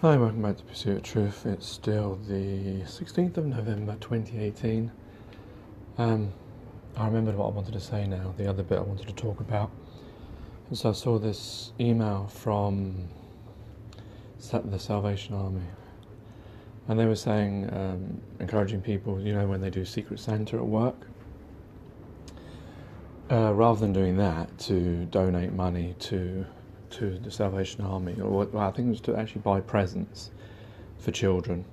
Hi, welcome back to Pursuit of Truth. It's still the 16th of November 2018. I remembered what I wanted to say now, the other bit I wanted to talk about. And so I saw this email from the Salvation Army, and they were saying, encouraging people, when they do Secret Santa at work, rather than doing that, to donate money to the Salvation Army, or I think it was to actually buy presents for children,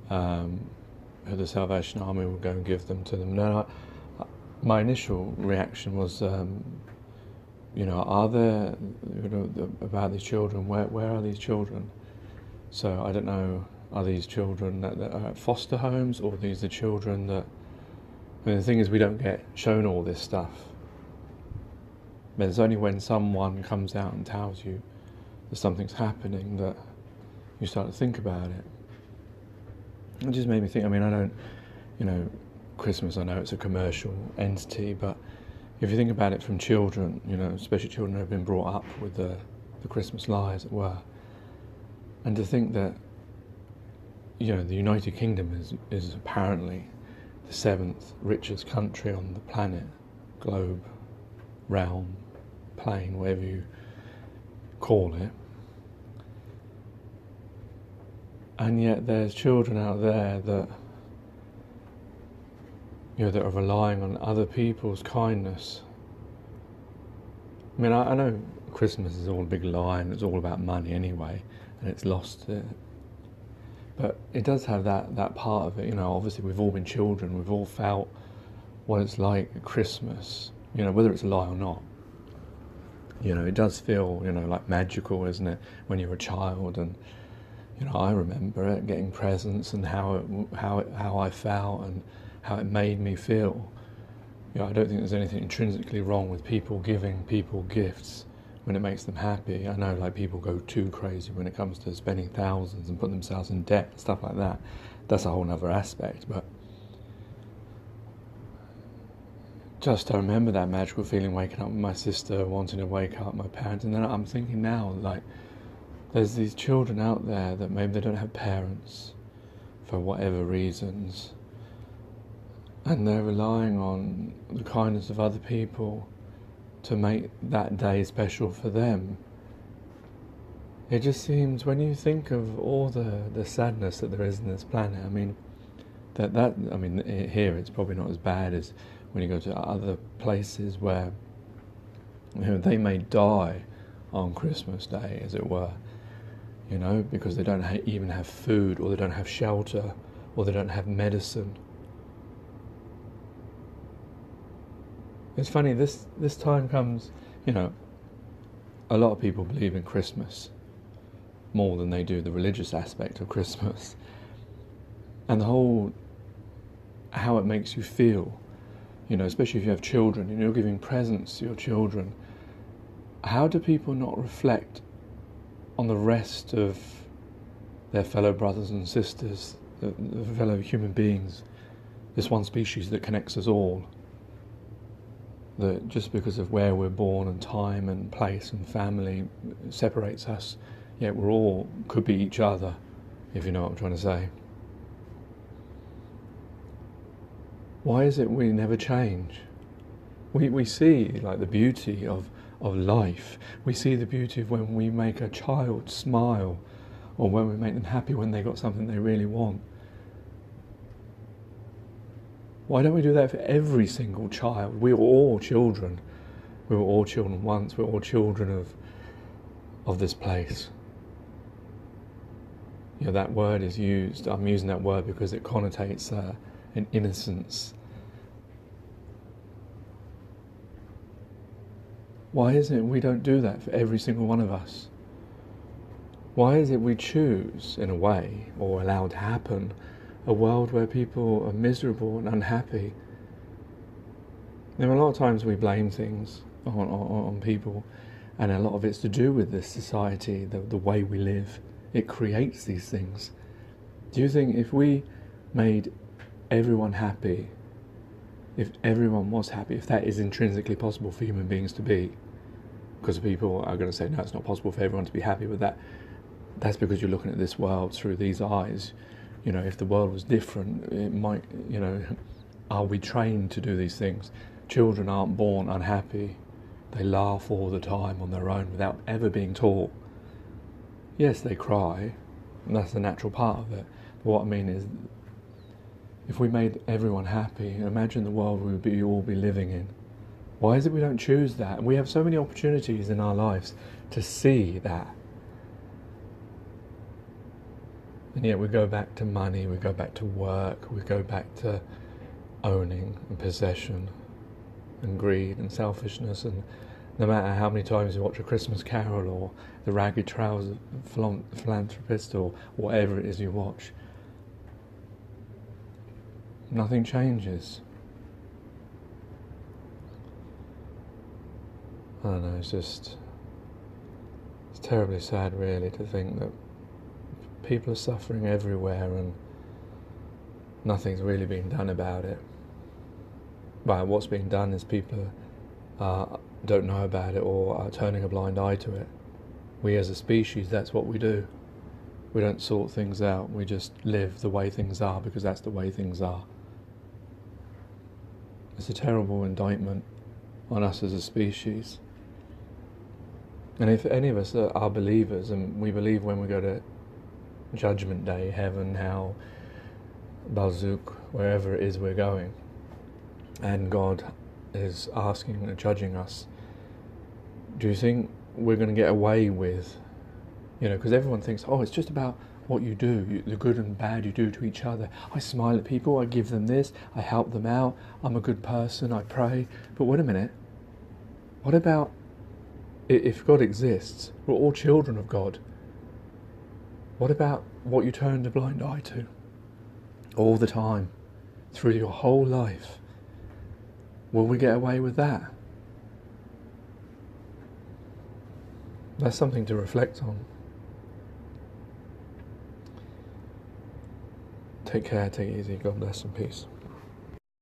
who the Salvation Army will go and give them to them. Now, my initial reaction was, are there, about these children? Where are these children? So I don't know. Are these children that are at foster homes, or are these the children that? I mean, the thing is, we don't get shown all this stuff. But it's only when someone comes out and tells you that something's happening that you start to think about it. It just made me think, I don't, Christmas, I know it's a commercial entity, but if you think about it from children, especially children who have been brought up with the Christmas lie, as it were, and to think that, the United Kingdom is apparently the 7th richest country on the planet, globe, realm, plane, whatever you call it. And yet there's children out there that, that are relying on other people's kindness. I mean, I know Christmas is all a big lie and it's all about money anyway, and it's lost it. But it does have that part of it, obviously we've all been children, we've all felt what it's like at Christmas, whether it's a lie or not. It does feel, like magical, isn't it, when you're a child? And, I remember it, getting presents and how I felt and how it made me feel. I don't think there's anything intrinsically wrong with people giving people gifts when it makes them happy. I know, people go too crazy when it comes to spending thousands and putting themselves in debt and stuff like that. That's a whole other aspect, but just to remember that magical feeling, waking up with my sister, wanting to wake up my parents, and then I'm thinking now, there's these children out there that maybe they don't have parents for whatever reasons, and they're relying on the kindness of other people to make that day special for them. It just seems, when you think of all the sadness that there is in this planet, here it's probably not as bad as when you go to other places where they may die on Christmas Day, as it were, because they don't even have food, or they don't have shelter, or they don't have medicine. It's funny, this time comes, a lot of people believe in Christmas more than they do the religious aspect of Christmas. And the whole, how it makes you feel, especially if you have children and you're giving presents to your children, how do people not reflect on the rest of their fellow brothers and sisters, the fellow human beings, this one species that connects us all? That just because of where we're born and time and place and family separates us, yet we're all could be each other, if you know what I'm trying to say. Why is it we never change? We see the beauty of life. We see the beauty of when we make a child smile, or when we make them happy when they got something they really want. Why don't we do that for every single child? We were all children. We were all children once. We're all children of this place. That word is used. I'm using that word because it connotates an innocence. Why is it we don't do that for every single one of us? Why is it we choose, in a way, or allow to happen, a world where people are miserable and unhappy? A lot of times we blame things on people, and a lot of it's to do with this society, the way we live. It creates these things. Do you think if we made everyone happy, if everyone was happy, if that is intrinsically possible for human beings to be, because people are going to say, no, it's not possible for everyone to be happy with that, that's because you're looking at this world through these eyes. You know, if the world was different, it might, you know, are we trained to do these things? Children aren't born unhappy. They laugh all the time on their own without ever being taught. Yes, they cry, and that's the natural part of it. But what I mean is, if we made everyone happy, imagine the world we would all be living in. Why is it we don't choose that? And we have so many opportunities in our lives to see that. And yet we go back to money, we go back to work, we go back to owning and possession and greed and selfishness. And no matter how many times you watch A Christmas Carol or The Ragged Trouser Philanthropist or whatever it is you watch, nothing changes. I don't know, it's terribly sad really to think that people are suffering everywhere and nothing's really being done about it. But what's being done is people don't know about it or are turning a blind eye to it. We as a species, that's what we do. We don't sort things out, we just live the way things are because that's the way things are. It's a terrible indictment on us as a species. And if any of us are believers, and we believe when we go to Judgment Day, heaven, hell, Barzuk, wherever it is we're going, and God is asking and judging us, do you think we're going to get away with, you know, because everyone thinks, oh, it's just about what you do, the good and bad you do to each other. I smile at people, I give them this, I help them out, I'm a good person, I pray. But wait a minute, what about if God exists, we're all children of God? What about what you turn a blind eye to all the time, through your whole life? Will we get away with that? That's something to reflect on. Take care, take it easy, God bless and peace.